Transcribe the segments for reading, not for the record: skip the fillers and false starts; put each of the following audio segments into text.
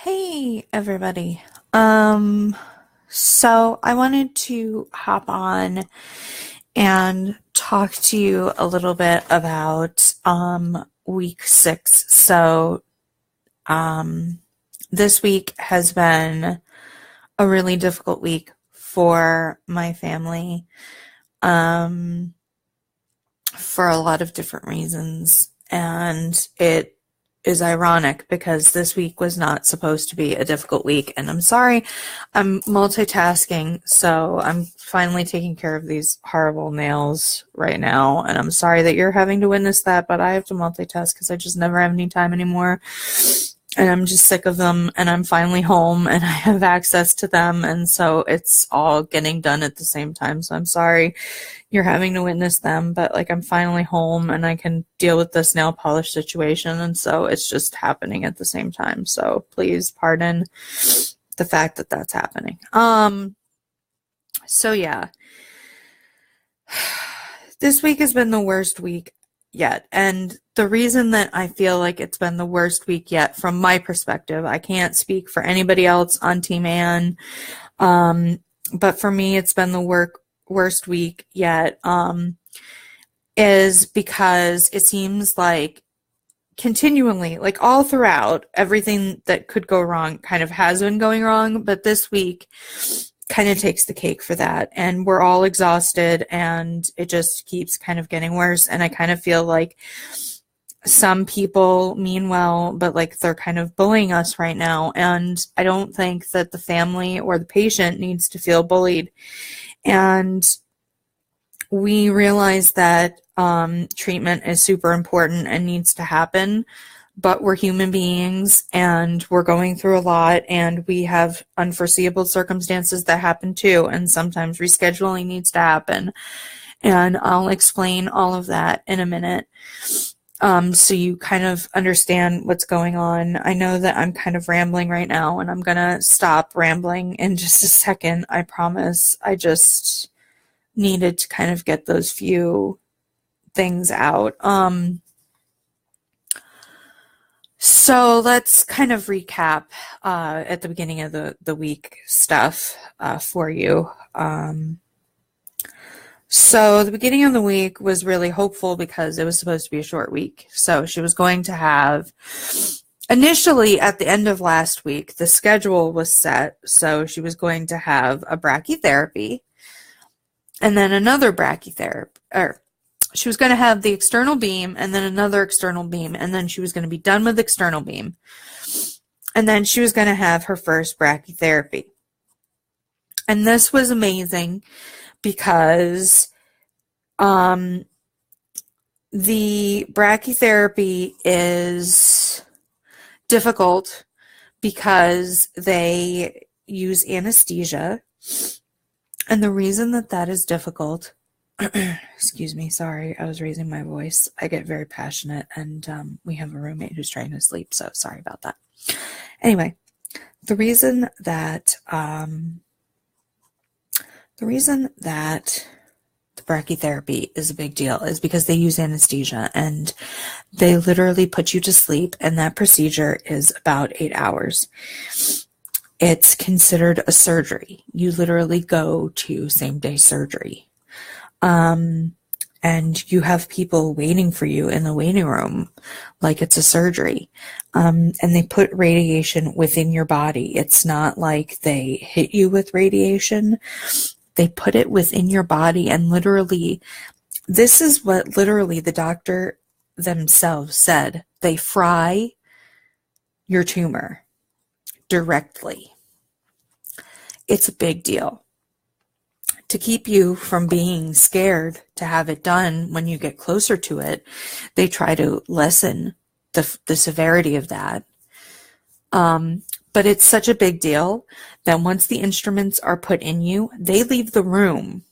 Hey everybody. So I wanted to hop on and talk to you a little bit about week 6. Um this week has been a really difficult week for my family um for a lot of different reasons, and it is ironic because this week was not supposed to be a difficult week. And I'm sorry, I'm multitasking, so I'm finally taking care of these horrible nails right now. And I'm sorry that you're having to witness that, but I have to multitask because I just never have any time anymore. And I'm just sick of them, and I'm finally home and I have access to them, and so it's all getting done at the same time. So I'm sorry you're having to witness them, but like I'm finally home and I can deal with this nail polish situation, and so it's just happening at the same time. So please pardon the fact that that's happening. So yeah, this week has been the worst week yet. And the reason that I feel like it's been the worst week yet, from my perspective, I can't speak for anybody else on Team Anne, but for me, it's been the worst week yet, is because it seems like continually, like all throughout, everything that could go wrong kind of has been going wrong, but this week kind of takes the cake for that, and we're all exhausted and it just keeps kind of getting worse. And I kind of feel like some people mean well, but like they're kind of bullying us right now, and I don't think that the family or the patient needs to feel bullied. And we realize that treatment is super important and needs to happen, but we're human beings and we're going through a lot, and we have unforeseeable circumstances that happen too, and sometimes rescheduling needs to happen. And I'll explain all of that in a minute, so you kind of understand what's going on. I know that I'm kind of rambling right now, and I'm gonna stop rambling in just a second, I promise. I just needed to kind of get those few things out. So let's kind of recap at the beginning of the week stuff for you. So the beginning of the week was really hopeful because it was supposed to be a short week. So she was going to have, initially at the end of last week, the schedule was set. So she was going to have a brachytherapy and then another brachytherapy, or she was going to have the external beam and then another external beam, and then she was going to be done with external beam. And then she was going to have her first brachytherapy. And this was amazing because the brachytherapy is difficult because they use anesthesia. And the reason that that is difficult, excuse me, sorry, I was raising my voice. I get very passionate, and we have a roommate who's trying to sleep, so sorry about that. Anyway, the reason that the brachytherapy is a big deal is because they use anesthesia, and they literally put you to sleep, and that procedure is about 8 hours. It's considered a surgery. You literally go to same-day surgery. And you have people waiting for you in the waiting room like it's a surgery. And they put radiation within your body. It's not like they hit you with radiation. They put it within your body, and literally, this is what literally the doctor themselves said. They fry your tumor directly. It's a big deal. To keep you from being scared to have it done when you get closer to it, they try to lessen the severity of that. But it's such a big deal that once the instruments are put in you, they leave the room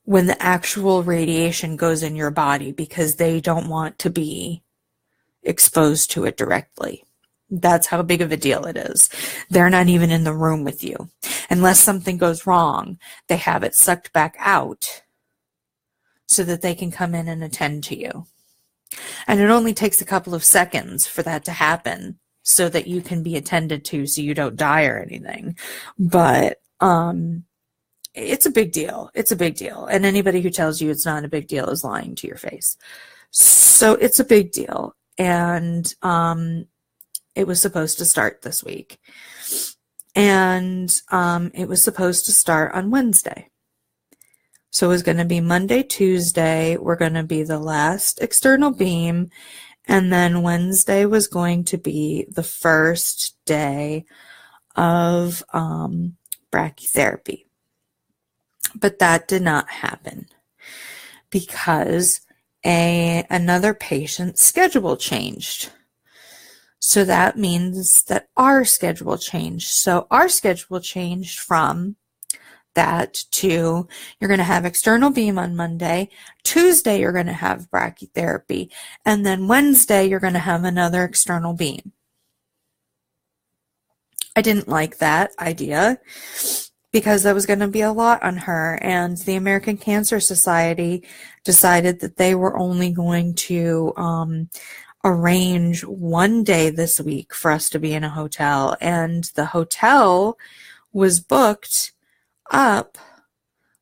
when the actual radiation goes in your body because they don't want to be exposed to it directly. That's how big of a deal it is. They're not even in the room with you. Unless something goes wrong, they have it sucked back out so that they can come in and attend to you. And it only takes a couple of seconds for that to happen so that you can be attended to so you don't die or anything. But it's a big deal. It's a big deal. And anybody who tells you it's not a big deal is lying to your face. So it's a big deal. And it was supposed to start this week. And it was supposed to start on Wednesday. So it was going to be Monday, Tuesday. We're going to be the last external beam. And then Wednesday was going to be the first day of brachytherapy. But that did not happen because another patient's schedule changed. So that means that our schedule changed. So our schedule changed from that to you're going to have external beam on Monday, Tuesday you're going to have brachytherapy, and then Wednesday you're going to have another external beam. I didn't like that idea because that was going to be a lot on her, and the American Cancer Society decided that they were only going to arrange one day this week for us to be in a hotel, and the hotel was booked up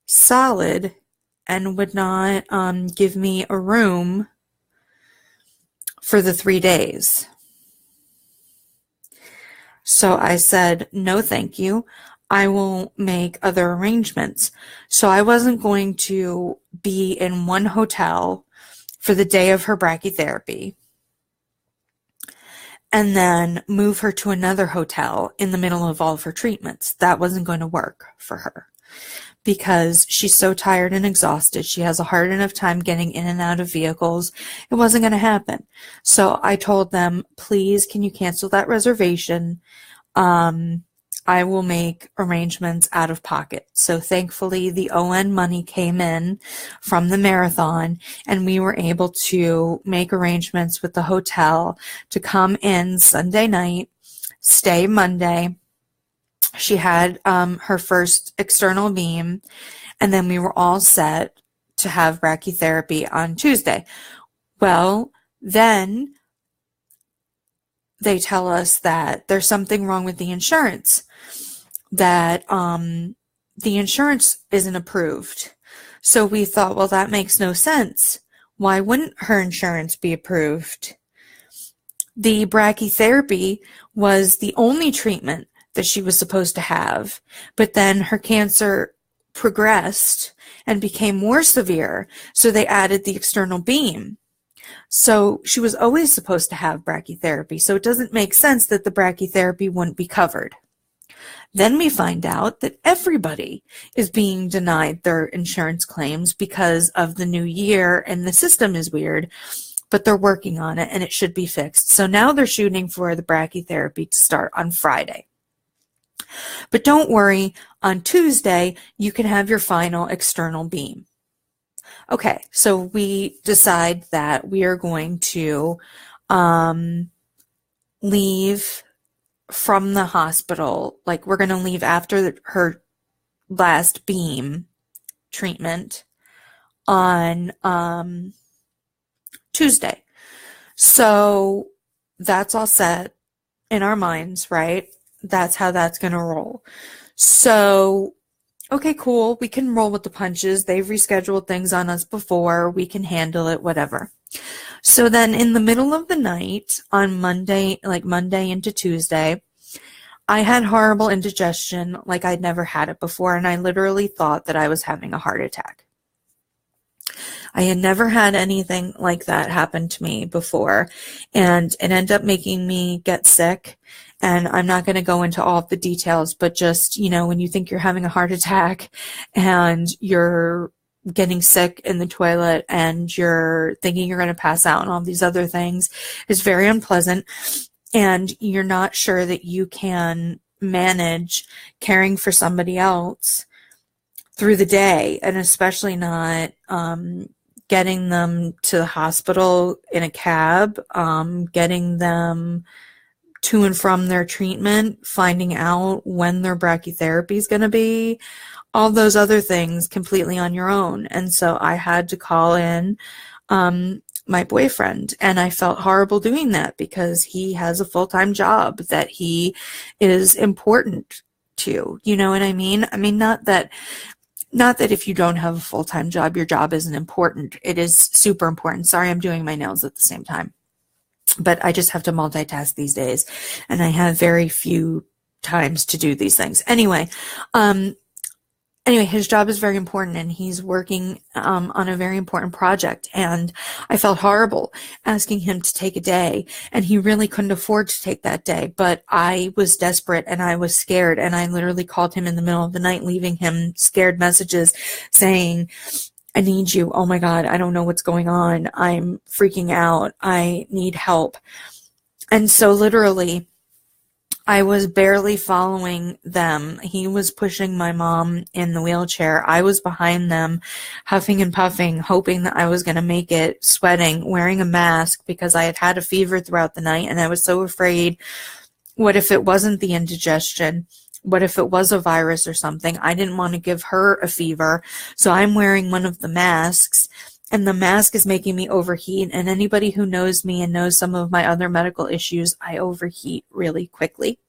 solid and would not give me a room for the 3 days. So I said, no, thank you. I will make other arrangements. So I wasn't going to be in one hotel for the day of her brachytherapy and then move her to another hotel in the middle of all of her treatments. That wasn't going to work for her because she's so tired and exhausted. She has a hard enough time getting in and out of vehicles. It wasn't going to happen. So I told them, please, can you cancel that reservation? I will make arrangements out of pocket. So thankfully the ON money came in from the marathon and we were able to make arrangements with the hotel to come in Sunday night, stay Monday. She had her first external beam, and then we were all set to have brachytherapy on Tuesday. Well, then they tell us that there's something wrong with the insurance, that the insurance isn't approved. So we thought, well, that makes no sense. Why wouldn't her insurance be approved? The brachytherapy was the only treatment that she was supposed to have, but then her cancer progressed and became more severe, so they added the external beam. So she was always supposed to have brachytherapy, so it doesn't make sense that the brachytherapy wouldn't be covered. Then we find out that everybody is being denied their insurance claims because of the new year, and the system is weird, but they're working on it and it should be fixed. So now they're shooting for the brachytherapy to start on Friday. But don't worry, on Tuesday, you can have your final external beam. Okay, so we decide that we are going to leave from the hospital. Like, we're going to leave after her last beam treatment on Tuesday. So that's all set in our minds, right? That's how that's going to roll. So, okay, cool. We can roll with the punches. They've rescheduled things on us before. We can handle it, whatever. So then in the middle of the night on Monday, like Monday into Tuesday, I had horrible indigestion like I'd never had it before, and I literally thought that I was having a heart attack. I had never had anything like that happen to me before, and it ended up making me get sick. And I'm not going to go into all of the details, but just, you know, when you think you're having a heart attack and you're getting sick in the toilet and you're thinking you're going to pass out and all these other things, it's very unpleasant. And you're not sure that you can manage caring for somebody else through the day, and especially not getting them to the hospital in a cab, getting them to and from their treatment, finding out when their brachytherapy is going to be, all those other things completely on your own. And so I had to call in my boyfriend. And I felt horrible doing that because he has a full-time job that he is important to. You know what I mean? I mean, not that if you don't have a full-time job, your job isn't important. It is super important. Sorry, I'm doing my nails at the same time. But I just have to multitask these days, and I have very few times to do these things. Anyway, his job is very important, and he's working on a very important project, and I felt horrible asking him to take a day, and he really couldn't afford to take that day, but I was desperate, and I was scared, and I literally called him in the middle of the night, leaving him scared messages saying, I need you. Oh my God, I don't know what's going on. I'm freaking out. I need help. And so literally, I was barely following them. He was pushing my mom in the wheelchair. I was behind them, huffing and puffing, hoping that I was going to make it, sweating, wearing a mask because I had had a fever throughout the night, and I was so afraid. What if it wasn't the indigestion? What if it was a virus or something? I didn't want to give her a fever, so I'm wearing one of the masks, and the mask is making me overheat, and anybody who knows me and knows some of my other medical issues, I overheat really quickly.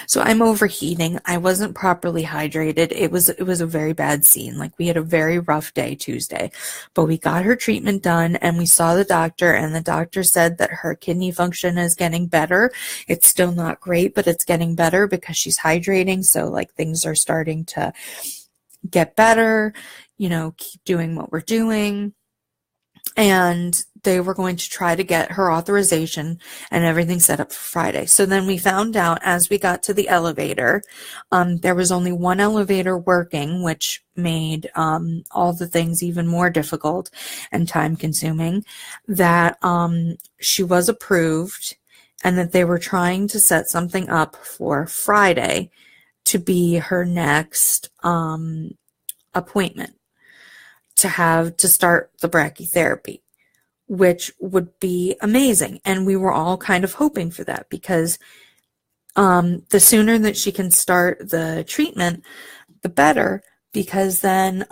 So I'm overheating. I wasn't properly hydrated. It was a very bad scene. Like, we had a very rough day Tuesday, but we got her treatment done, and we saw the doctor, and the doctor said that her kidney function is getting better. It's still not great, but it's getting better because she's hydrating. So like, things are starting to get better, keep doing what we're doing. And they were going to try to get her authorization and everything set up for Friday. So then we found out as we got to the elevator, there was only one elevator working, which made all the things even more difficult and time consuming, that she was approved and that they were trying to set something up for Friday to be her next appointment to start the brachytherapy, which would be amazing. And we were all kind of hoping for that because the sooner that she can start the treatment, the better, because then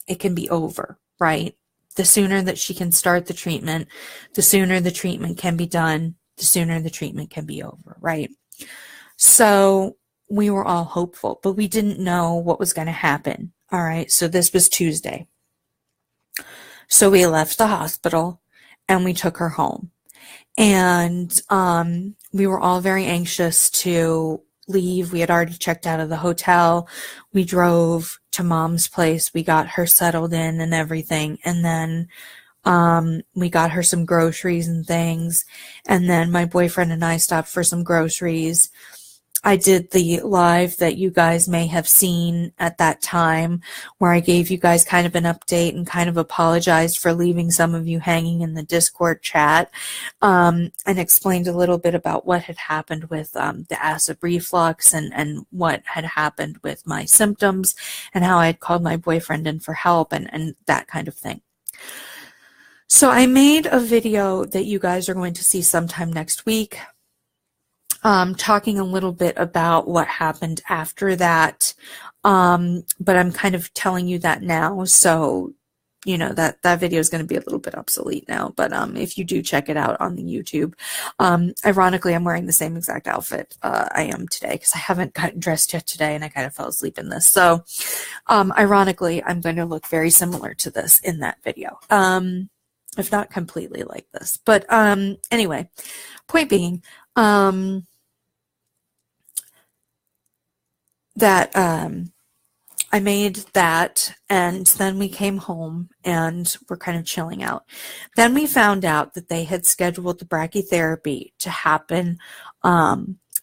it can be over, right? The sooner that she can start the treatment, the sooner the treatment can be done, the sooner the treatment can be over, right? So we were all hopeful, but we didn't know what was going to happen. All right, so this was Tuesday. So we left the hospital and we took her home. And we were all very anxious to leave. We had already checked out of the hotel. We drove to Mom's place. We got her settled in and everything. And then we got her some groceries and things. And then my boyfriend and I stopped for some groceries. I did the live that you guys may have seen at that time where I gave you guys kind of an update and kind of apologized for leaving some of you hanging in the Discord chat, and explained a little bit about what had happened with the acid reflux and what had happened with my symptoms and how I had called my boyfriend in for help and that kind of thing. So I made a video that you guys are going to see sometime next week, talking a little bit about what happened after that, but I'm kind of telling you that now, so that video is going to be a little bit obsolete now, but if you do check it out on the YouTube, ironically, I'm wearing the same exact outfit I am today because I haven't gotten dressed yet today and I kind of fell asleep in this, so ironically, I'm going to look very similar to this in that video, if not completely like this, but anyway, point being, that I made that, and then we came home and we're kind of chilling out. Then we found out that they had scheduled the brachytherapy to happen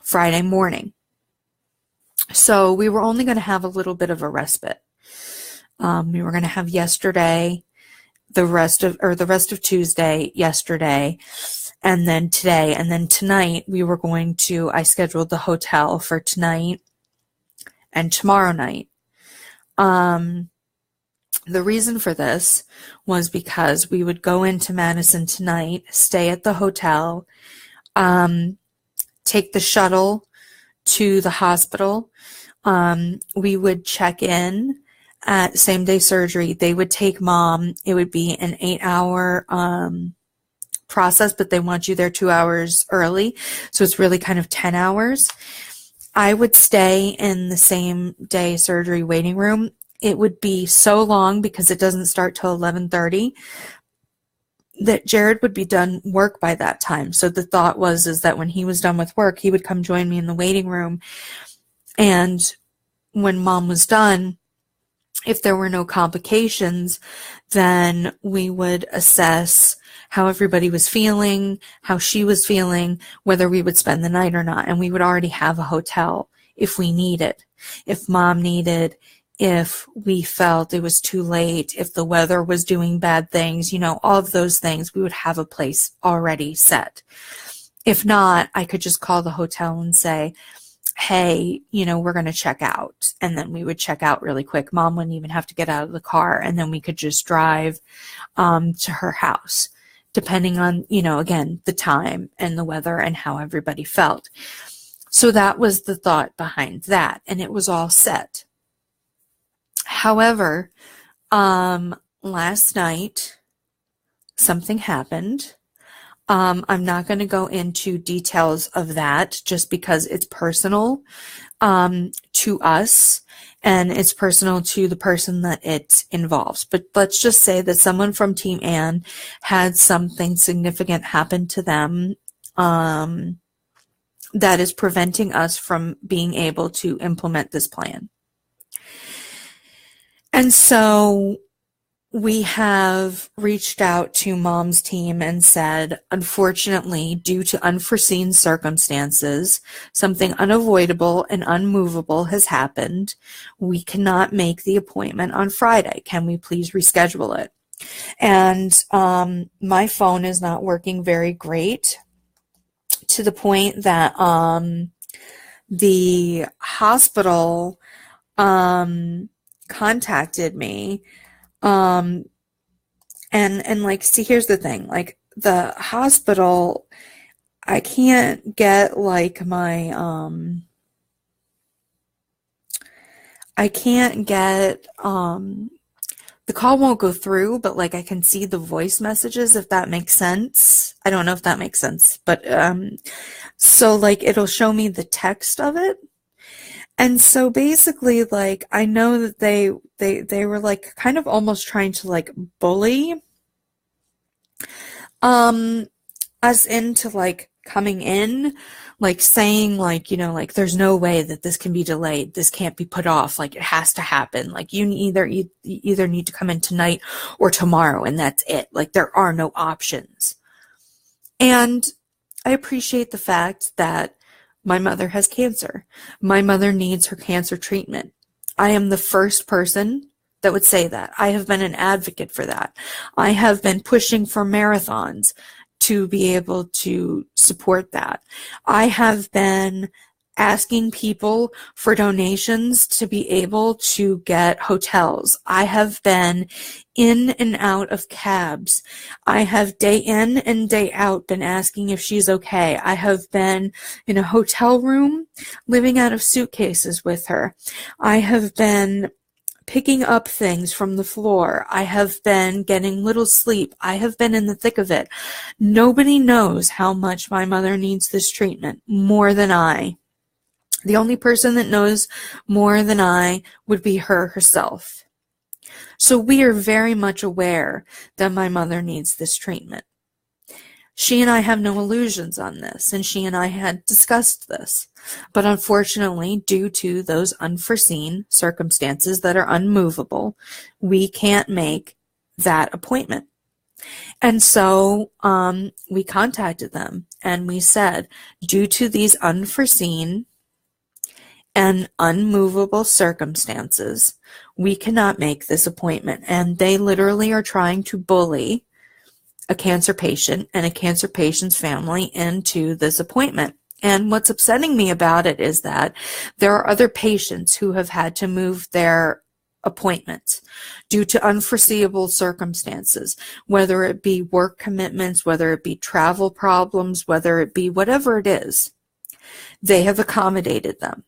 Friday morning. So we were only going to have a little bit of a respite. We were going to have yesterday, the rest of Tuesday, yesterday, and then today, and then tonight I scheduled the hotel for tonight and tomorrow night. The reason for this was because we would go into Madison tonight, stay at the hotel, take the shuttle to the hospital. We would check in at same day surgery. They would take mom. It would be an 8-hour process, but they want you there 2 hours early. So it's really kind of 10 hours. I would stay in the same day surgery waiting room. It would be so long because it doesn't start till 11:30 that Jared would be done work by that time. So the thought is that when he was done with work, he would come join me in the waiting room. And when mom was done, if there were no complications, then we would assess how everybody was feeling, how she was feeling, whether we would spend the night or not. And we would already have a hotel if we needed, if mom needed, if we felt it was too late, if the weather was doing bad things, all of those things, we would have a place already set. If not, I could just call the hotel and say, hey, we're going to check out. And then we would check out really quick. Mom wouldn't even have to get out of the car. And then we could just drive to her house, depending on, again, the time and the weather and how everybody felt. So that was the thought behind that. And it was all set. However, last night, something happened. I'm not going to go into details of that just because it's personal to us and it's personal to the person that it involves. But let's just say that someone from Team Ann had something significant happen to them that is preventing us from being able to implement this plan. And so we have reached out to mom's team and said, unfortunately, due to unforeseen circumstances, something unavoidable and unmovable has happened. We cannot make the appointment on Friday. Can we please reschedule it? And my phone is not working very great, to the point that the hospital contacted me. And like, see, here's the thing, like the hospital, I can't get like my, I can't get, the call won't go through, but like I can see the voice messages, if that makes sense. I don't know if that makes sense, but, so like it'll show me the text of it. And so basically, like, I know that they were like kind of almost trying to like bully us into like coming in, like saying like, like there's no way that this can be delayed. This can't be put off. Like it has to happen. Like you either need to come in tonight or tomorrow, and that's it. Like there are no options. And I appreciate the fact that my mother has cancer. My mother needs her cancer treatment. I am the first person that would say that. I have been an advocate for that. I have been pushing for marathons to be able to support that. I have been asking people for donations to be able to get hotels. I have been in and out of cabs. I have day in and day out been asking if she's okay. I have been in a hotel room living out of suitcases with her. I have been picking up things from the floor. I have been getting little sleep. I have been in the thick of it. Nobody knows how much my mother needs this treatment more than I. The only person that knows more than I would be her herself. So we are very much aware that my mother needs this treatment. She and I have no illusions on this, and she and I had discussed this. But unfortunately, due to those unforeseen circumstances that are unmovable, we can't make that appointment. And so we contacted them and we said, due to these unforeseen and unmovable circumstances, we cannot make this appointment. And they literally are trying to bully a cancer patient and a cancer patient's family into this appointment. And what's upsetting me about it is that there are other patients who have had to move their appointments due to unforeseeable circumstances, whether it be work commitments, whether it be travel problems, whether it be whatever it is. They have accommodated them.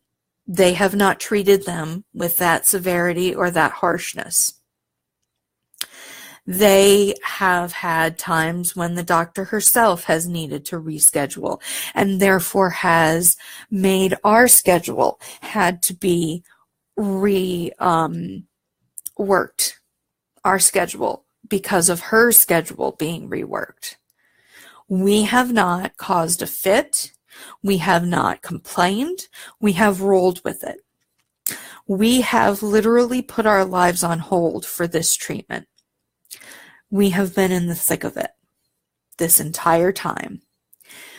They have not treated them with that severity or that harshness. They have had times when the doctor herself has needed to reschedule and therefore has made our schedule had to be reworked, our schedule, because of her schedule being reworked. We have not caused a fit. We have not complained. We have rolled with it. We have literally put our lives on hold for this treatment. We have been in the thick of it this entire time.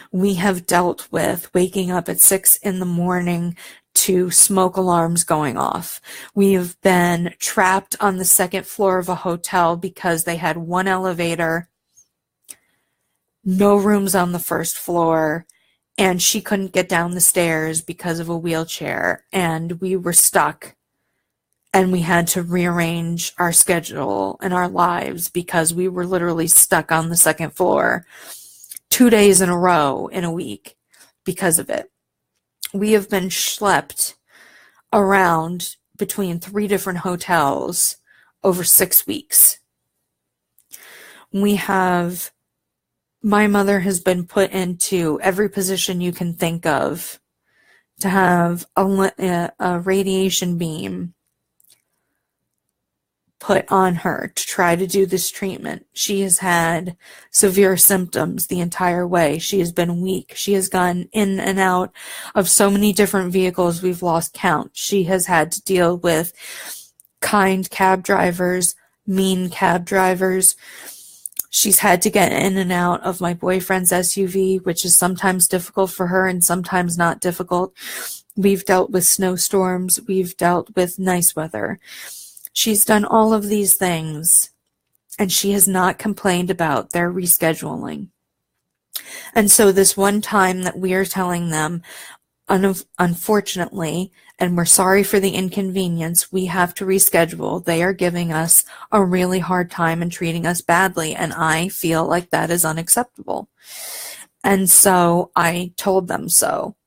We have dealt with waking up at 6 a.m. to smoke alarms going off. We have been trapped on the second floor of a hotel because they had one elevator, no rooms on the first floor, and she couldn't get down the stairs because of a wheelchair, and we were stuck. And we had to rearrange our schedule and our lives because we were literally stuck on the second floor 2 days in a row in a week because of it. We have been schlepped around between 3 different hotels over 6 weeks. My mother has been put into every position you can think of to have a radiation beam put on her to try to do this treatment. She has had severe symptoms the entire way. She has been weak. She has gone in and out of so many different vehicles we've lost count. She has had to deal with kind cab drivers, mean cab drivers. She's had to get in and out of my boyfriend's SUV, which is sometimes difficult for her and sometimes not difficult. We've dealt with snowstorms. We've dealt with nice weather. She's done all of these things, and she has not complained about their rescheduling. And so this one time that we are telling them, unfortunately, and we're sorry for the inconvenience, we have to reschedule, they are giving us a really hard time and treating us badly, and I feel like that is unacceptable. And so I told them so.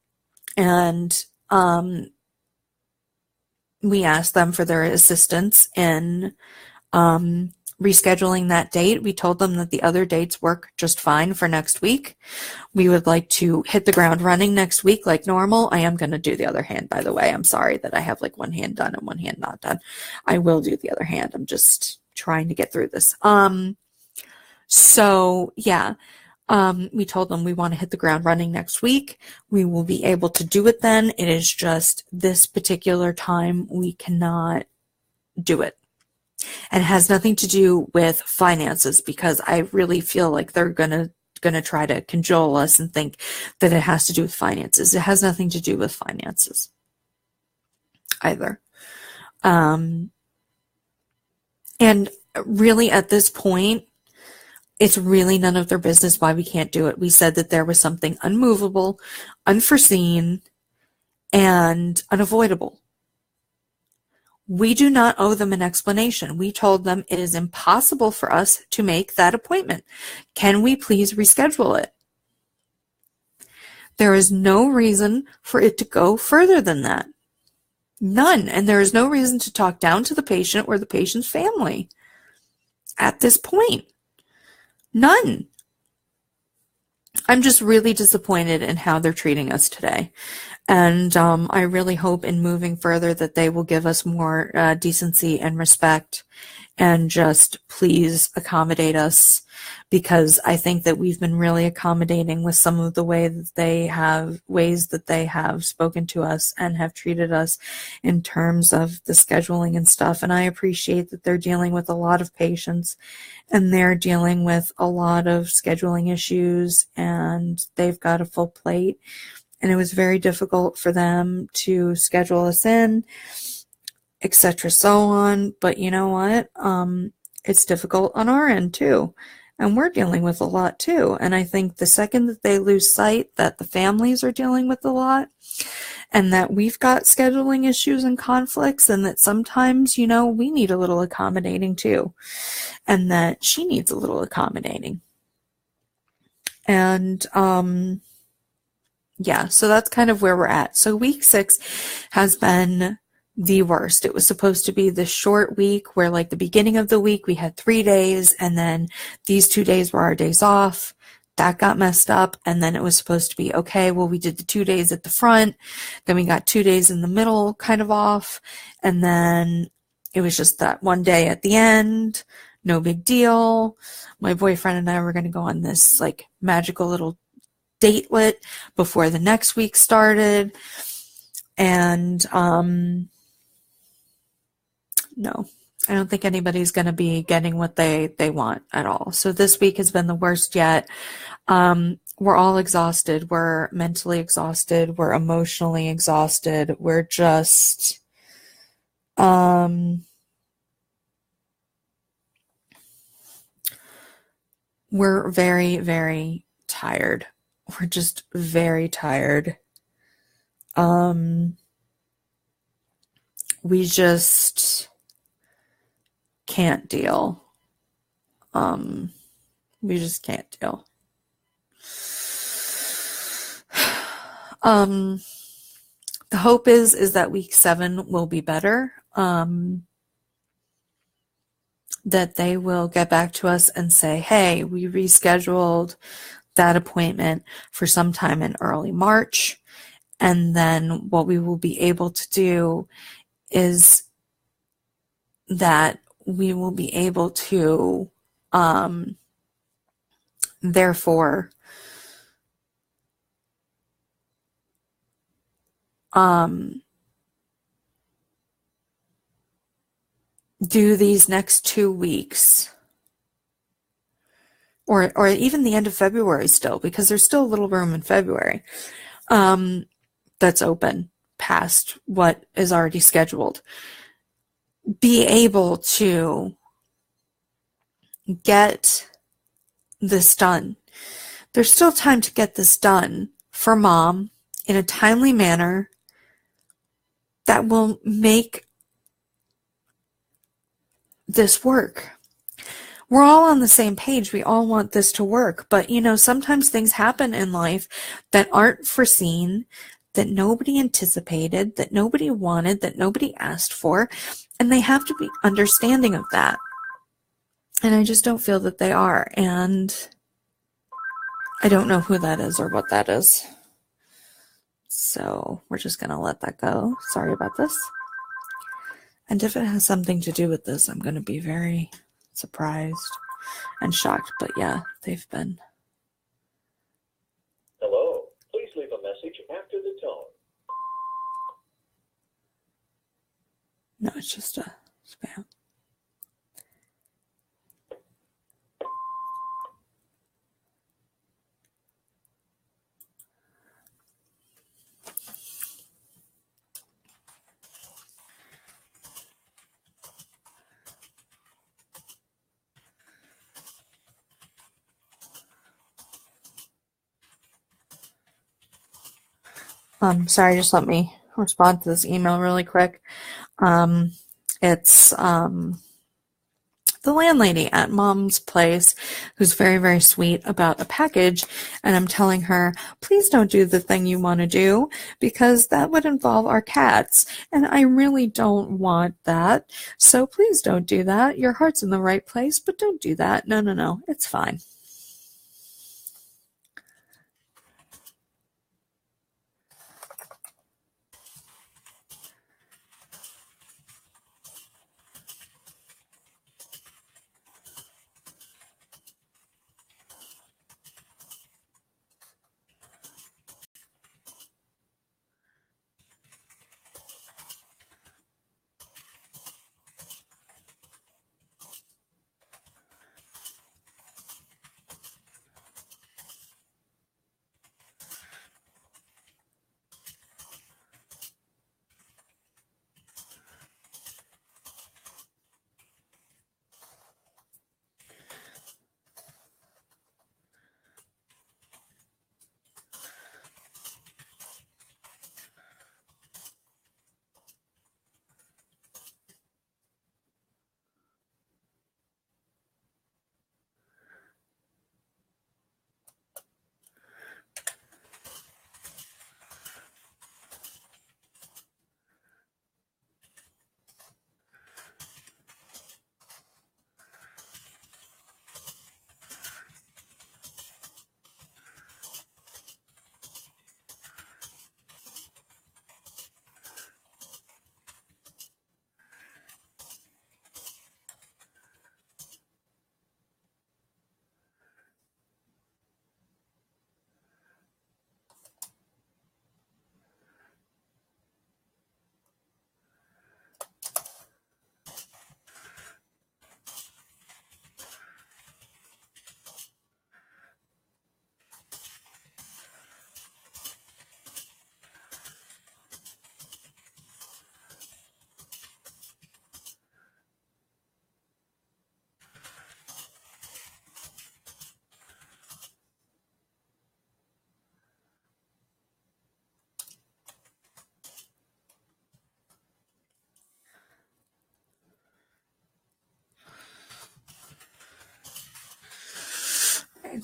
And we asked them for their assistance in rescheduling that date. We told them that the other dates work just fine for next week. We would like to hit the ground running next week like normal. I am going to do the other hand, by the way. I'm sorry that I have like one hand done and one hand not done. I will do the other hand. I'm just trying to get through this. So yeah. We told them we want to hit the ground running next week. We will be able to do it then. It is just this particular time we cannot do it. And it has nothing to do with finances, because I really feel like they're gonna try to cajole us and think that it has to do with finances. It has nothing to do with finances either. And really at this point, it's really none of their business why we can't do it. We said that there was something unmovable, unforeseen, and unavoidable. We do not owe them an explanation. We told them it is impossible for us to make that appointment. Can we please reschedule it? There is no reason for it to go further than that. None. And there is no reason to talk down to the patient or the patient's family at this point. None. I'm just really disappointed in how they're treating us today. And I really hope in moving further that they will give us more decency and respect and just please accommodate us, because I think that we've been really accommodating with some of the ways that they have spoken to us and have treated us in terms of the scheduling and stuff. And I appreciate that they're dealing with a lot of patients and they're dealing with a lot of scheduling issues and they've got a full plate. And it was very difficult for them to schedule us in, etc., so on. But you know what? It's difficult on our end too. And we're dealing with a lot too. And I think the second that they lose sight that the families are dealing with a lot and that we've got scheduling issues and conflicts and that sometimes, we need a little accommodating too. And that she needs a little accommodating. And, Yeah, so that's kind of where we're at. So week 6 has been the worst. It was supposed to be the short week where, like, the beginning of the week we had 3 days, and then these 2 days were our days off. That got messed up, and then it was supposed to be, okay, well, we did the 2 days at the front, then we got 2 days in the middle kind of off, and then it was just that one day at the end. No big deal. My boyfriend and I were going to go on this, like, magical little datelet before the next week started, and no, I don't think anybody's going to be getting what they want at all. So this week has been the worst yet. We're all exhausted. We're mentally exhausted. We're emotionally exhausted. We're just we're very, very tired. We're just very tired. We just can't deal. We just can't deal. The hope is that week 7 will be better. That they will get back to us and say, hey, we rescheduled that appointment for sometime in early March. And then what we will be able to do is that we will be able to, therefore, do these next 2 weeks, or even the end of February still, because there's still a little room in February, that's open past what is already scheduled. Be able to get this done. There's still time to get this done for Mom in a timely manner that will make this work. We're all on the same page. We all want this to work. But, sometimes things happen in life that aren't foreseen, that nobody anticipated, that nobody wanted, that nobody asked for, and they have to be understanding of that. And I just don't feel that they are. And I don't know who that is or what that is. So we're just going to let that go. Sorry about this. And if it has something to do with this, I'm going to be very surprised and shocked. But yeah, they've been. Hello. Please leave a message after the tone. No, it's just a spam. Sorry, just let me respond to this email really quick. It's the landlady at Mom's place, who's very, very sweet, about a package, and I'm telling her, please don't do the thing you want to do, because that would involve our cats, and I really don't want that, so please don't do that. Your heart's in the right place, but don't do that. No, it's fine.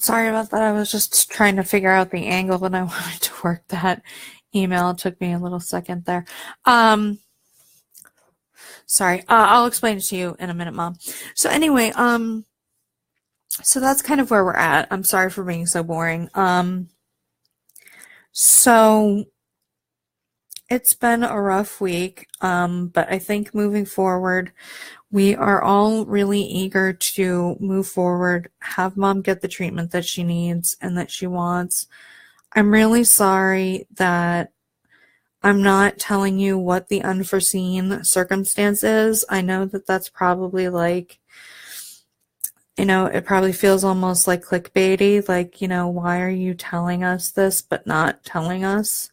Sorry about that. I was just trying to figure out the angle and I wanted to work that email. It took me a little second there. Sorry. I'll explain it to you in a minute, Mom. So anyway, so that's kind of where we're at. I'm sorry for being so boring. So it's been a rough week, but I think moving forward, we are all really eager to move forward, have Mom get the treatment that she needs and that she wants. I'm really sorry that I'm not telling you what the unforeseen circumstance is. I know that that's probably like, it probably feels almost like clickbaity, like, why are you telling us this but not telling us?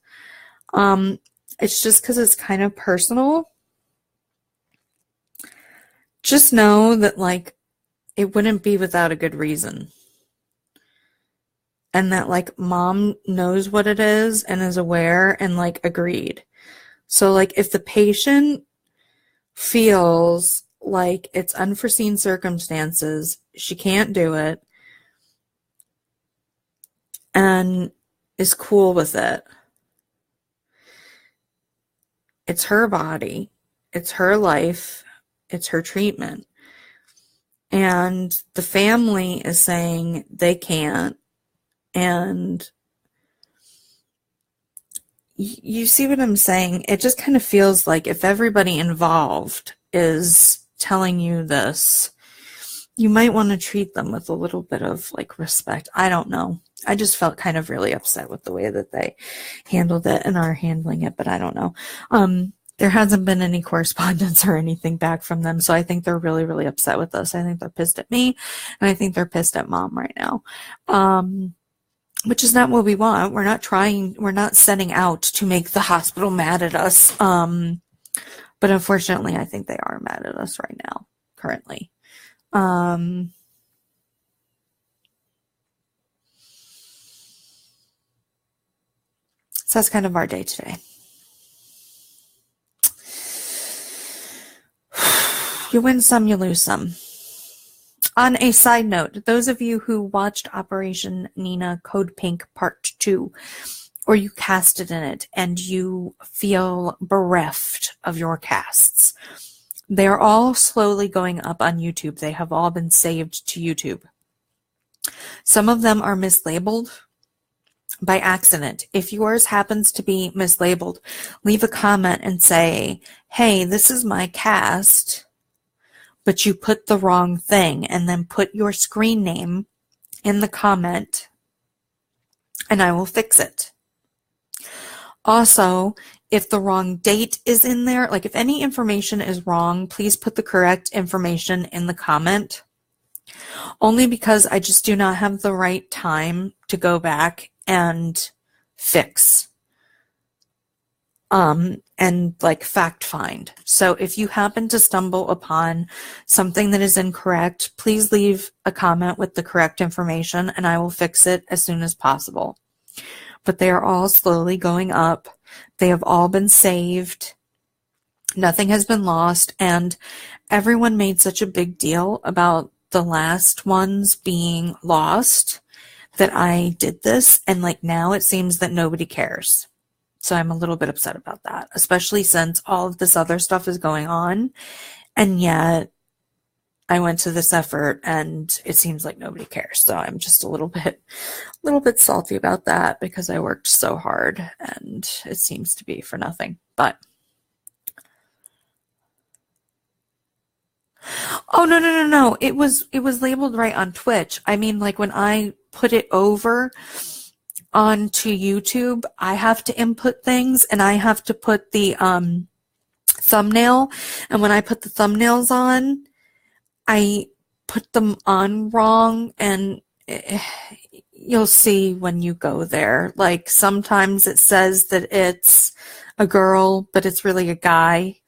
It's just because it's kind of personal. Just know that, like, it wouldn't be without a good reason. And that, like, Mom knows what it is and is aware and, like, agreed. So, like, if the patient feels like it's unforeseen circumstances, she can't do it, and is cool with it, it's her body, it's her life, it's her treatment. And the family is saying they can't. And you see what I'm saying? It just kind of feels like if everybody involved is telling you this, you might want to treat them with a little bit of, like, respect. I don't know. I just felt kind of really upset with the way that they handled it and are handling it, but I don't know. There hasn't been any correspondence or anything back from them, so I think they're really, really upset with us. I think they're pissed at me, and I think they're pissed at Mom right now, which is not what we want. We're not setting out to make the hospital mad at us, but unfortunately, I think they are mad at us right now, currently. So that's kind of our day today. You win some, you lose some. On a side note, those of you who watched Operation Nina Code Pink Part 2, or you casted in it and you feel bereft of your casts, they are all slowly going up on YouTube. They have all been saved to YouTube. Some of them are mislabeled by accident. If yours happens to be mislabeled, leave a comment and say, hey, this is my cast, but you put the wrong thing, and then put your screen name in the comment and I will fix it. Also, if the wrong date is in there, like if any information is wrong, please put the correct information in the comment. Only because I just do not have the right time to go back and fix. And like fact find. So if you happen to stumble upon something that is incorrect, please leave a comment with the correct information and I will fix it as soon as possible. But they are all slowly going up. They have all been saved. Nothing has been lost, and everyone made such a big deal about the last ones being lost that I did this, and like now it seems that nobody cares. So I'm a little bit upset about that, especially since all of this other stuff is going on, and yet I went to this effort and it seems like nobody cares. So I'm just a little bit salty about that because I worked so hard and it seems to be for nothing. But oh, no. It was labeled right on Twitch. I mean, like when I put it over onto YouTube, I have to input things and I have to put the thumbnail, and when I put the thumbnails on, I put them on wrong, and you'll see when you go there. Like sometimes it says that it's a girl, but it's really a guy.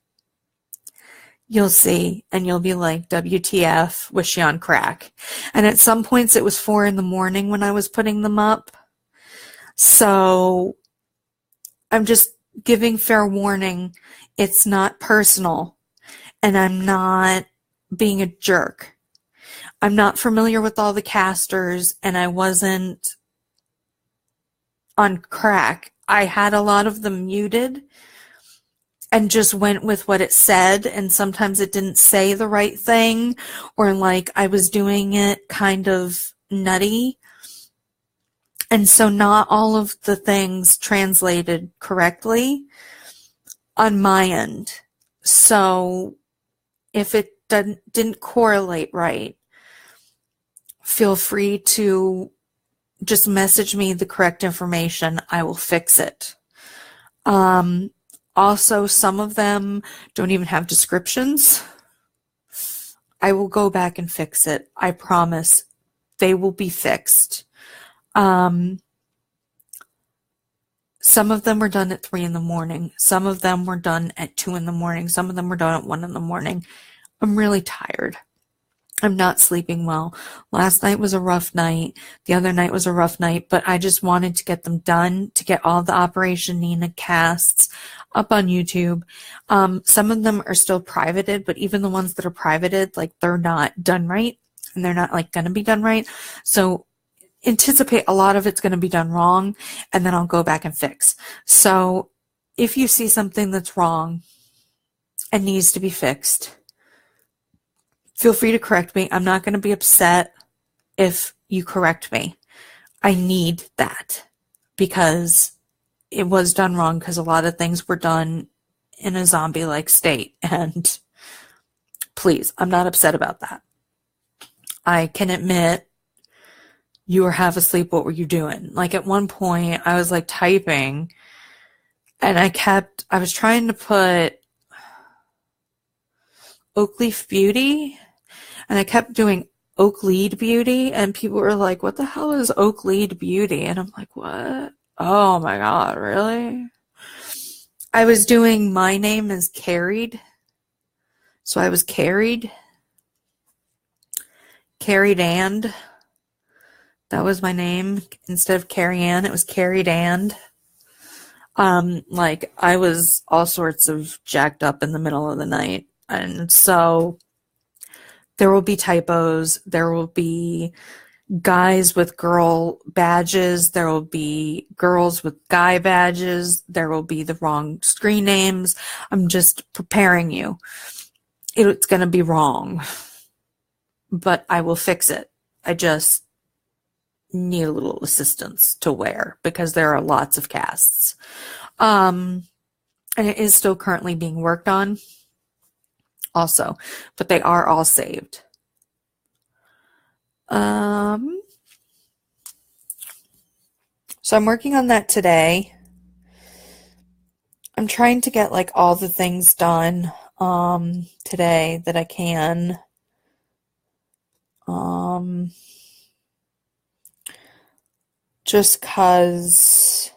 You'll see, and you'll be like, WTF, was she on crack? And at some points it was 4 a.m. when I was putting them up. So I'm just giving fair warning. It's not personal, and I'm not being a jerk. I'm not familiar with all the casters, and I wasn't on crack. I had a lot of them muted and just went with what it said, and sometimes it didn't say the right thing, or like I was doing it kind of nutty. And so not all of the things translated correctly on my end. So if it didn't correlate right, feel free to just message me the correct information. I will fix it. Also, some of them don't even have descriptions. I will go back and fix it. I promise they will be fixed. Some of them were done at 3 in the morning. Some of them were done at 2 in the morning. Some of them were done at 1 in the morning. I'm really tired. I'm not sleeping well. Last night was a rough night. The other night was a rough night, but I just wanted to get them done, to get all the Operation Nina casts up on YouTube. Some of them are still privated, but even the ones that are privated, like, they're not done right, and they're not, like, going to be done right. So anticipate a lot of it's going to be done wrong, and then I'll go back and fix. So if you see something that's wrong and needs to be fixed, feel free to correct me. I'm not going to be upset if you correct me. I need that because it was done wrong, because a lot of things were done in a zombie-like state. And please, I'm not upset about that. I can admit you were half asleep. What were you doing? Like, at one point, I was like typing, and I was trying to put Oakleaf Beauty, and I kept doing Oaklead Beauty, and people were like, what the hell is Oaklead Beauty? And I'm like, what? Oh my God, really? I was doing my name is Carried. So I was Carried. Carried and. That was my name. Instead of Carrie Ann, it was Carried and. Like, I was all sorts of jacked up in the middle of the night. And so there will be typos. There will be guys with girl badges. There will be girls with guy badges. There will be the wrong screen names. I'm just preparing you. It's going to be wrong, but I will fix it. I just need a little assistance to wear because there are lots of casts. And it is still currently being worked on also, but they are all saved. So I'm working on that today. I'm trying to get like all the things done today that I can. Just 'cause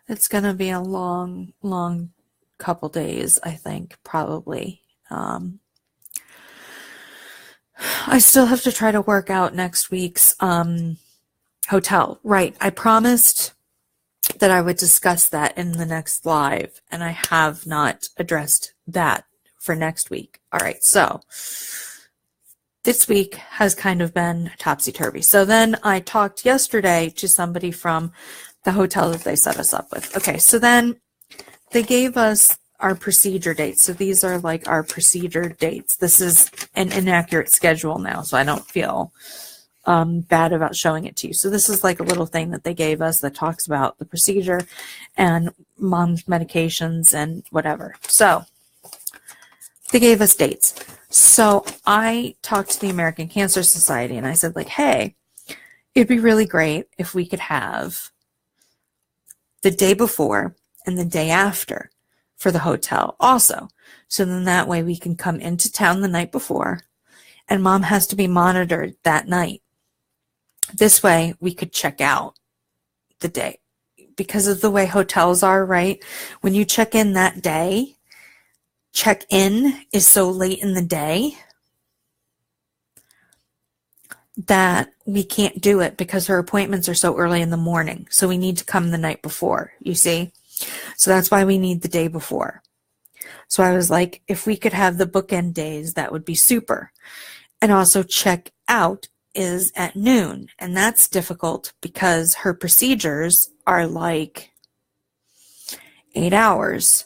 it's gonna be a long couple days, I think, probably. I still have to try to work out next week's hotel. Right, I promised that I would discuss that in the next live, and I have not addressed that for next week. All right, so this week has kind of been topsy-turvy. So then I talked yesterday to somebody from the hotel that they set us up with. Okay, so then they gave us our procedure dates. So these are like our procedure dates. This is an inaccurate schedule now, so I don't feel bad about showing it to you. So this is like a little thing that they gave us that talks about the procedure and mom's medications and whatever. So they gave us dates. So I talked to the American Cancer Society and I said, like, hey, it'd be really great if we could have the day before and the day after for the hotel also. So then that way we can come into town the night before and mom has to be monitored that night. This way we could check out the day because of the way hotels are, right? When you check in that day, check-in is so late in the day that we can't do it because her appointments are so early in the morning. So we need to come the night before, you see? So that's why we need the day before. So I was like, if we could have the bookend days, that would be super. And also check out is at noon. And that's difficult because her procedures are like 8 hours.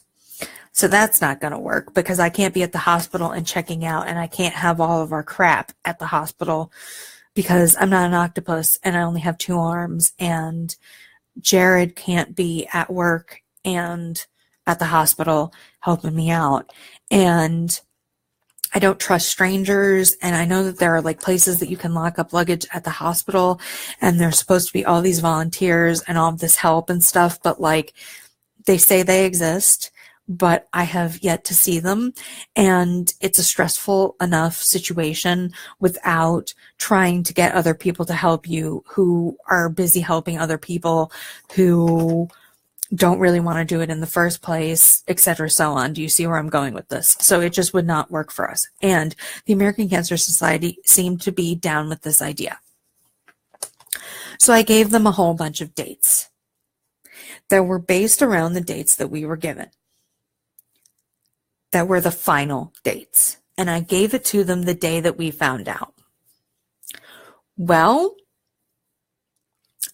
So that's not going to work because I can't be at the hospital and checking out, and I can't have all of our crap at the hospital because I'm not an octopus and I only have 2 arms, and Jared can't be at work and at the hospital helping me out. And I don't trust strangers, and I know that there are like places that you can lock up luggage at the hospital, and there's supposed to be all these volunteers and all of this help and stuff, but like they say they exist, but I have yet to see them, and it's a stressful enough situation without trying to get other people to help you who are busy helping other people who don't really want to do it in the first place, etc., so on. Do you see where I'm going with this? So it just would not work for us. And the American Cancer Society seemed to be down with this idea. So I gave them a whole bunch of dates that were based around the dates that we were given, that were the final dates. And I gave it to them the day that we found out. Well,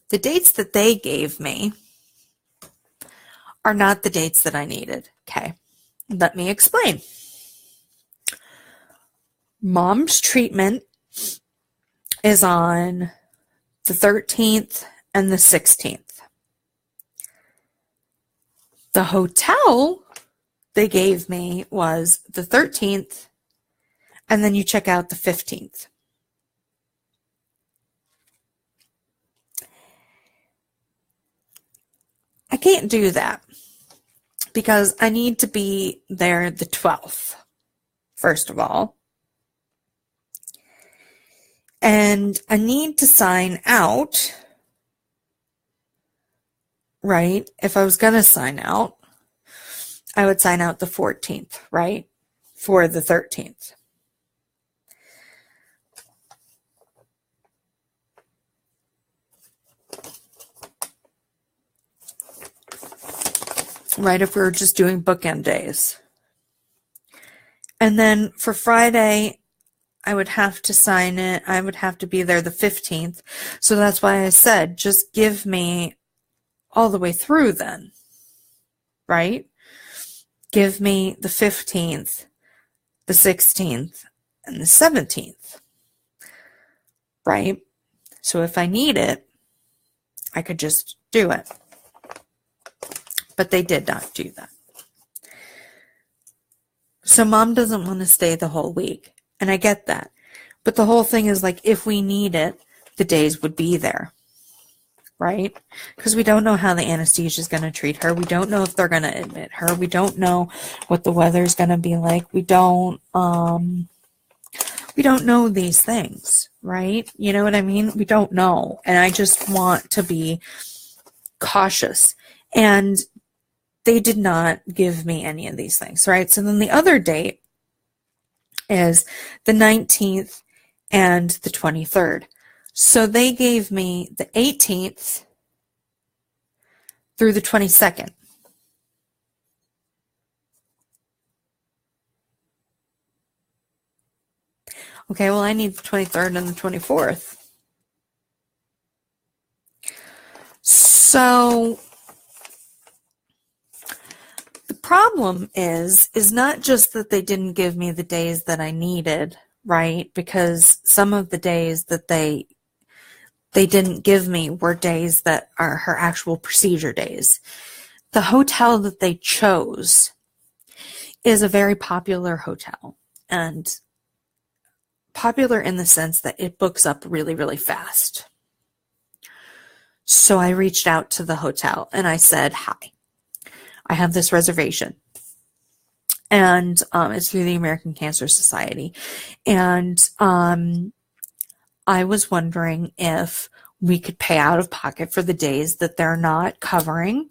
the dates that they gave me are not the dates that I needed. Okay, let me explain. Mom's treatment is on the 13th and the 16th. The hotel they gave me was the 13th, and then you check out the 15th. I can't do that because I need to be there the 12th, first of all. And I need to sign out, right? If I was going to sign out, I would sign out the 14th, right? For the 13th. Right, if we were just doing bookend days. And then for Friday, I would have to sign it. I would have to be there the 15th. So that's why I said, just give me all the way through then, right? Give me the 15th, the 16th, and the 17th, right? So if I need it, I could just do it. But they did not do that. So Mom doesn't want to stay the whole week. And I get that. But the whole thing is like, if we need it, the days would be there. Right? Because we don't know how the anesthesia is going to treat her. We don't know if they're going to admit her. We don't know what the weather's going to be like. We don't know these things. Right? You know what I mean? We don't know. And I just want to be cautious. And they did not give me any of these things, right? So then the other date is the 19th and the 23rd. So they gave me the 18th through the 22nd. Okay, well, I need the 23rd and the 24th. So the problem is not just that they didn't give me the days that I needed, right? Because some of the days that they didn't give me were days that are her actual procedure days. The hotel that they chose is a very popular hotel, and popular in the sense that it books up really, really fast. So I reached out to the hotel and I said, hi, I have this reservation. And it's through the American Cancer Society. And I was wondering if we could pay out of pocket for the days that they're not covering.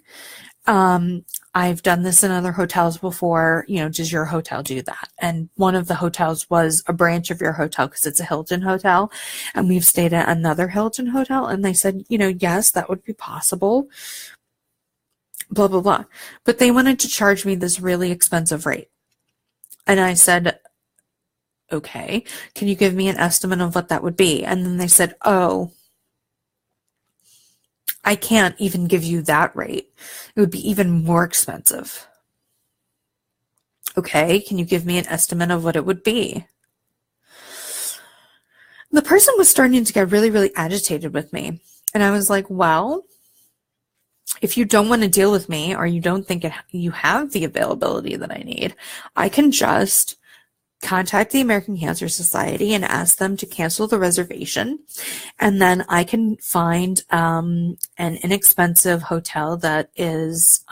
I've done this in other hotels before. You know, does your hotel do that? And one of the hotels was a branch of your hotel because it's a Hilton hotel. And we've stayed at another Hilton hotel. And they said, you know, yes, that would be possible. blah, blah, blah. But they wanted to charge me this really expensive rate. And I said, okay, can you give me an estimate of what that would be? And then they said, oh, I can't even give you that rate. It would be even more expensive. Okay, can you give me an estimate of what it would be? The person was starting to get really, really agitated with me. And I was like, well, if you don't want to deal with me or you don't think you have the availability that I need, I can just contact the American Cancer Society and ask them to cancel the reservation. And then I can find an inexpensive hotel that is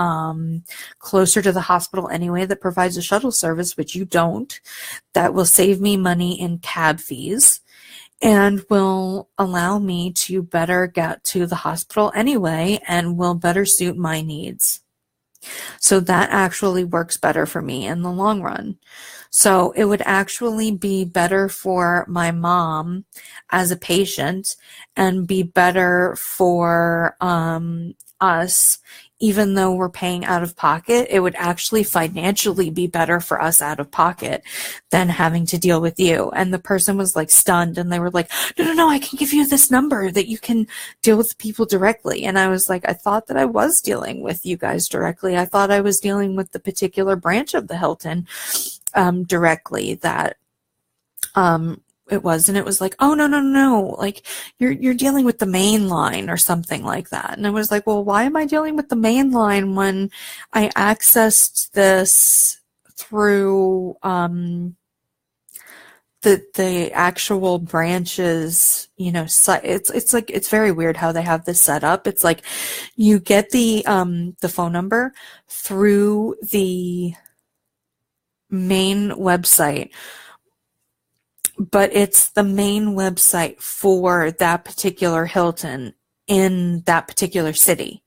closer to the hospital anyway, that provides a shuttle service, which you don't, that will save me money in cab fees and will allow me to better get to the hospital anyway and will better suit my needs. So that actually works better for me in the long run. So it would actually be better for my mom as a patient and be better for us, even though we're paying out of pocket. It would actually financially be better for us out of pocket than having to deal with you. And the person was like stunned, and they were like, no, I can give you this number that you can deal with people directly. And I was like, I thought that I was dealing with you guys directly. I thought I was dealing with the particular branch of the Hilton directly that it was. And it was like, oh, no, like you're dealing with the main line or something like that. And I was like, well, why am I dealing with the main line when I accessed this through the actual branches, site? It's like, it's very weird how they have this set up. It's like you get the phone number through the main website, but it's the main website for that particular Hilton in that particular city.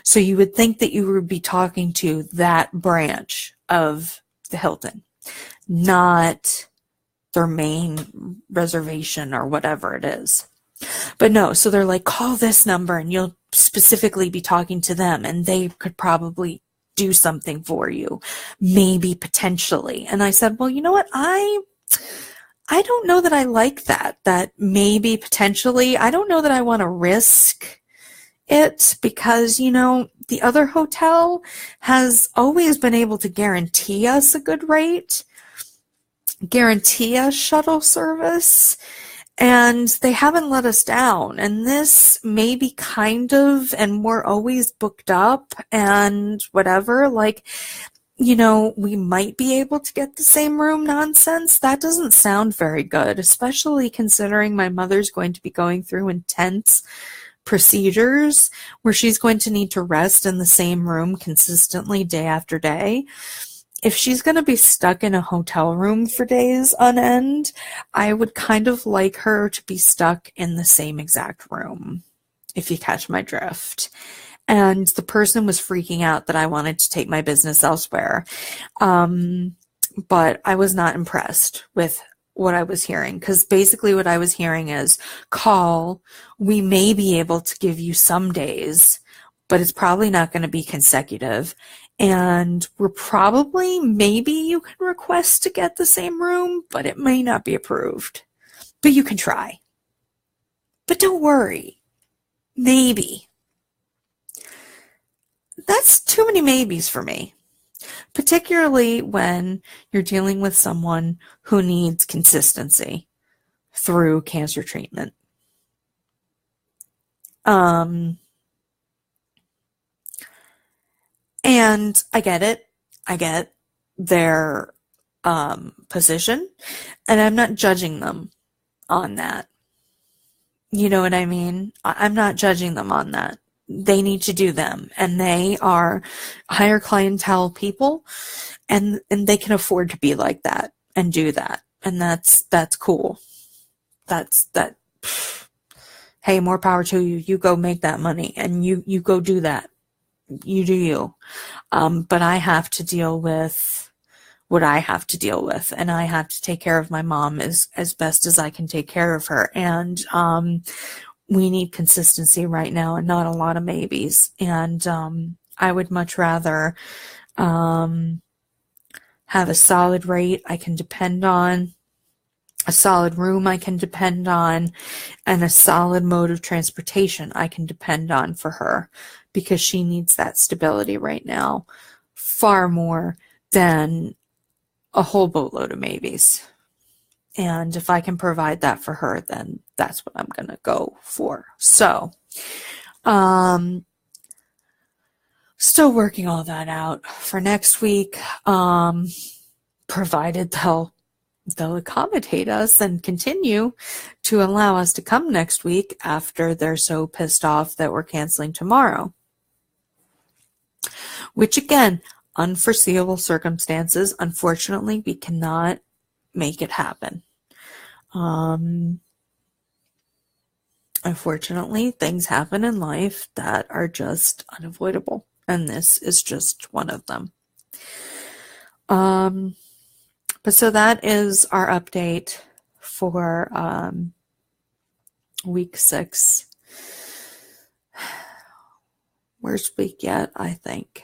So you would think that you would be talking to that branch of the Hilton, not their main reservation or whatever it is. But no, so they're like, call this number and you'll specifically be talking to them and they could probably do something for you, maybe, potentially. And I said, well, you know what? I don't know that I like that maybe, potentially. I don't know that I want to risk it because, the other hotel has always been able to guarantee us a good rate, guarantee us shuttle service, and they haven't let us down. And this maybe kind of, and we're always booked up and whatever, like, we might be able to get the same room nonsense. That doesn't sound very good, especially considering my mother's going to be going through intense procedures where she's going to need to rest in the same room consistently day after day. If she's going to be stuck in a hotel room for days on end, I would kind of like her to be stuck in the same exact room, if you catch my drift. And the person was freaking out that I wanted to take my business elsewhere. But I was not impressed with what I was hearing, because basically what I was hearing is, call, we may be able to give you some days, but it's probably not going to be consecutive. And we're probably, maybe you can request to get the same room, but it may not be approved. But you can try. But don't worry. Maybe. That's too many maybes for me, particularly when you're dealing with someone who needs consistency through cancer treatment. And I get it. I get their position, and I'm not judging them on that. You know what I mean? I'm not judging them on that. They need to do them, and they are higher clientele people, and they can afford to be like that and do that, and that's cool. That. Hey, more power to you. You go make that money, and you go do that. You do you. But I have to deal with what I have to deal with, and I have to take care of my mom as best as I can take care of her, and we need consistency right now and not a lot of maybes. And I would much rather have a solid rate I can depend on, a solid room I can depend on, and a solid mode of transportation I can depend on for her, because she needs that stability right now far more than a whole boatload of maybes. And if I can provide that for her, then that's what I'm going to go for. So, still working all that out for next week, provided they'll accommodate us and continue to allow us to come next week after they're so pissed off that we're canceling tomorrow. Which again, unforeseeable circumstances. Unfortunately, we cannot make it happen. Unfortunately, things happen in life that are just unavoidable, and this is just one of them. But so that is our update for week 6. Worst week yet, I think.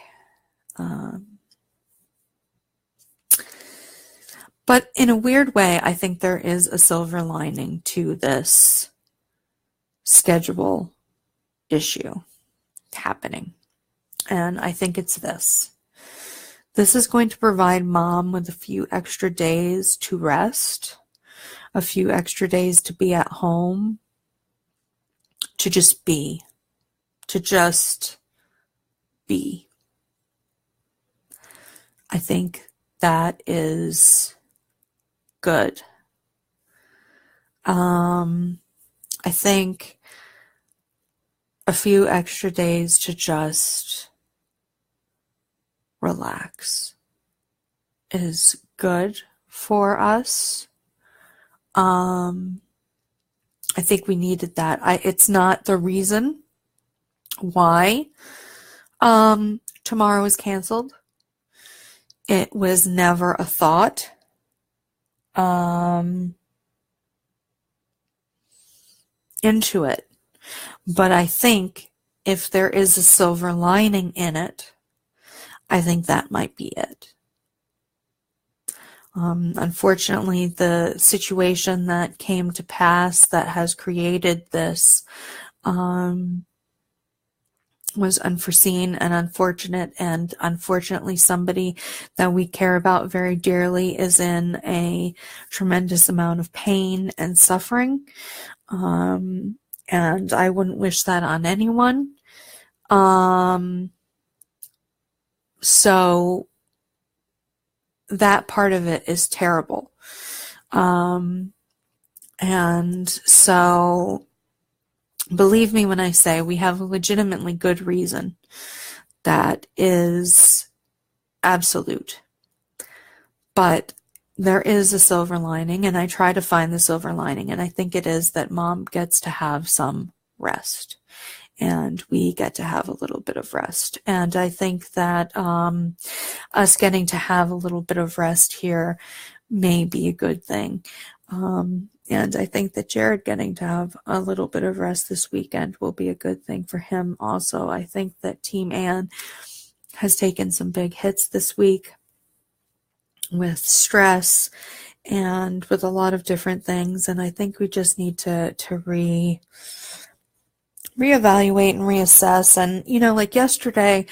But in a weird way, I think there is a silver lining to this schedule issue happening. And I think it's this. This is going to provide Mom with a few extra days to rest, a few extra days to be at home, to just be. I think that is good. I think a few extra days to just relax is good for us. I think we needed that. It's not the reason why tomorrow is canceled. It was never a thought. Into it. But I think if there is a silver lining in it, I think that might be it. Unfortunately, the situation that came to pass that has created this was unforeseen and unfortunate, and unfortunately somebody that we care about very dearly is in a tremendous amount of pain and suffering, and I wouldn't wish that on anyone. So that part of it is terrible. And so believe me when I say we have a legitimately good reason that is absolute. But there is a silver lining, and I try to find the silver lining, and I think it is that Mom gets to have some rest, and we get to have a little bit of rest. And I think that us getting to have a little bit of rest here may be a good thing. And I think that Jared getting to have a little bit of rest this weekend will be a good thing for him also. I think that Team Ann has taken some big hits this week with stress and with a lot of different things, and I think we just need to reevaluate and reassess. And like yesterday,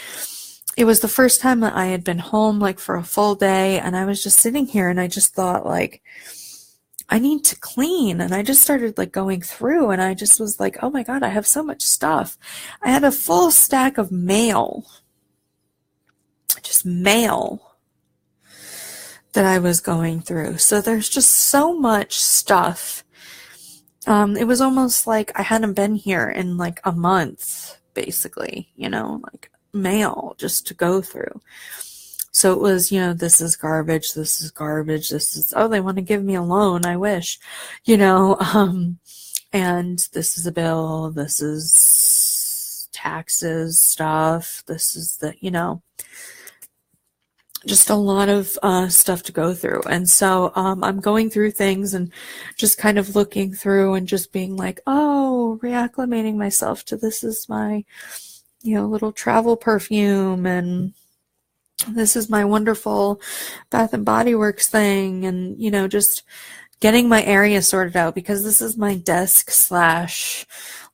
it was the first time that I had been home like for a full day, and I was just sitting here and I just thought like, I need to clean. And I just started like going through, and I just was like, oh my God, I have so much stuff. I had a full stack of mail, just mail that I was going through. So there's just so much stuff. It was almost like I hadn't been here in like a month, basically, like mail just to go through. So it was, this is garbage, this is garbage, this is, oh, they want to give me a loan, I wish, and this is a bill, this is taxes stuff, this is the, just a lot of stuff to go through. And so I'm going through things and just kind of looking through and just being like, oh, reacclimating myself to this is my little travel perfume, and this is my wonderful Bath and Body Works thing, and just getting my area sorted out, because this is my desk slash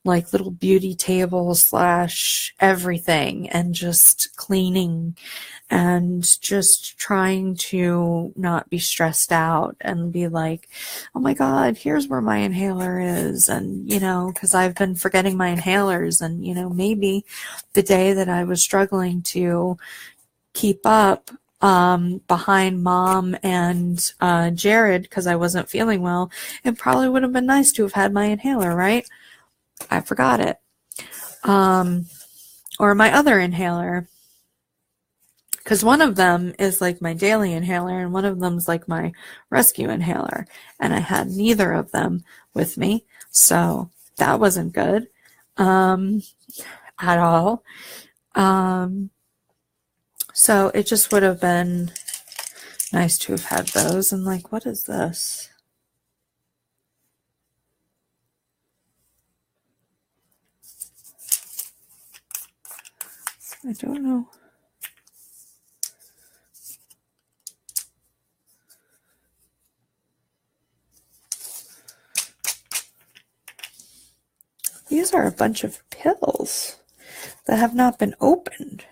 like little beauty table slash everything, and just cleaning and just trying to not be stressed out and be like, oh my God, here's where my inhaler is. And, because I've been forgetting my inhalers, and, maybe the day that I was struggling to keep up behind Mom and Jared, because I wasn't feeling well, it probably would have been nice to have had my inhaler, right? I forgot it. Or my other inhaler, because one of them is like my daily inhaler and one of them's like my rescue inhaler, and I had neither of them with me, so that wasn't good at all. So it just would have been nice to have had those. And like, what is this? I don't know. These are a bunch of pills that have not been opened.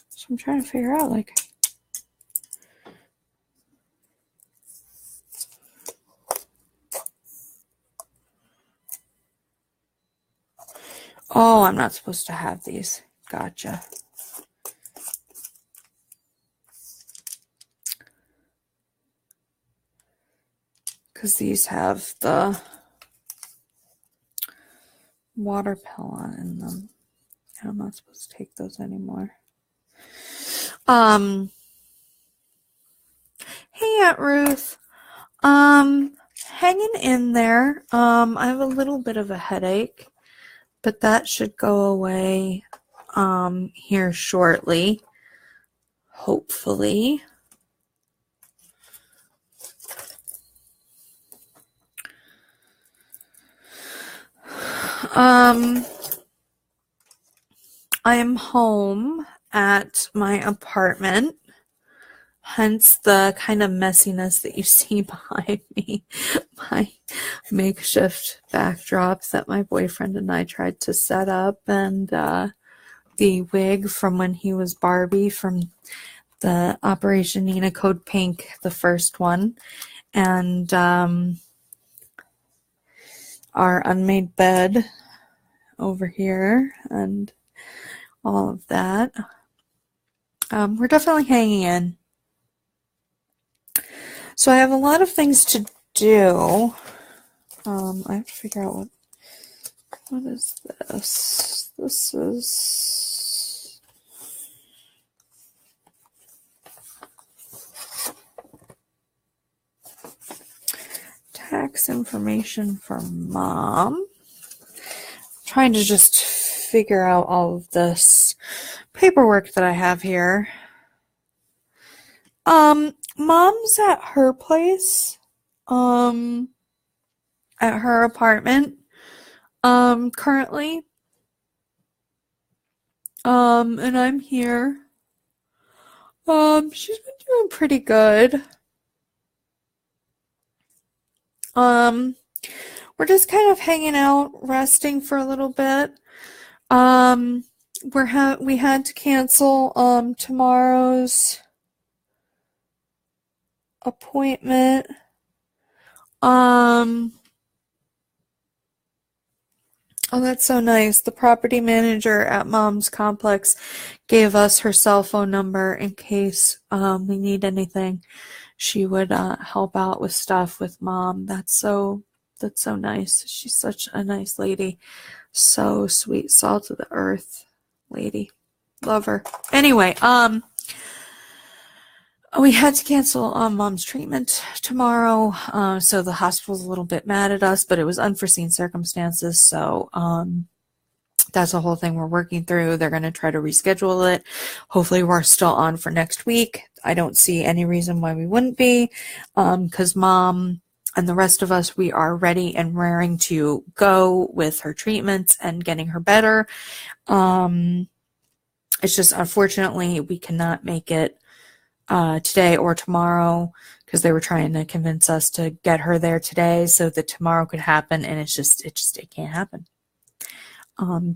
So I'm trying to figure out, like, oh, I'm not supposed to have these. Gotcha. Because these have the water pill in them. I'm not supposed to take those anymore. Hey, Aunt Ruth. Hanging in there. I have a little bit of a headache, but that should go away here shortly, hopefully. I am home at my apartment, hence the kind of messiness that you see behind me. My makeshift backdrop that my boyfriend and I tried to set up, and the wig from when he was Barbie from the Operation Nina Code Pink, the first one, and our unmade bed over here, and all of that. We're definitely hanging in. So I have a lot of things to do. I have to figure out what is this? This is tax information for Mom. I'm trying to just figure out all of this paperwork that I have here. Mom's at her place, at her apartment, currently, and I'm here. She's been doing pretty good. We're just kind of hanging out, resting for a little bit. We had to cancel, tomorrow's appointment. Oh, that's so nice. The property manager at Mom's complex gave us her cell phone number in case we need anything. She would help out with stuff with Mom. That's so nice. She's such a nice lady. So sweet, salt of the earth lady. Love her. Anyway, we had to cancel Mom's treatment tomorrow, so the hospital's a little bit mad at us, but it was unforeseen circumstances, so that's a whole thing we're working through. They're going to try to reschedule it. Hopefully we're still on for next week. I don't see any reason why we wouldn't be, because Mom And the rest of us, we are ready and raring to go with her treatments and getting her better. It's just, unfortunately, we cannot make it today or tomorrow, because they were trying to convince us to get her there today so that tomorrow could happen, and it can't happen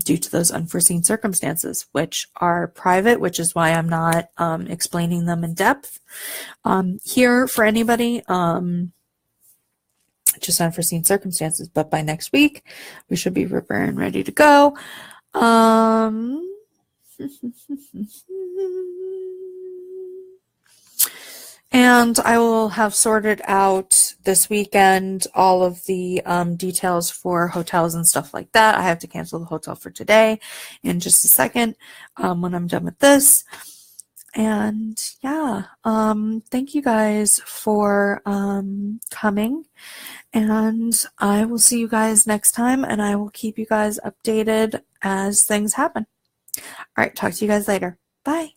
due to those unforeseen circumstances, which are private, which is why I'm not explaining them in depth here for anybody. Just unforeseen circumstances, but by next week we should be prepared and ready to go. And I will have sorted out this weekend all of the details for hotels and stuff like that. I have to cancel the hotel for today in just a second when I'm done with this. And yeah, thank you guys for coming. And I will see you guys next time, and I will keep you guys updated as things happen. All right, talk to you guys later. Bye.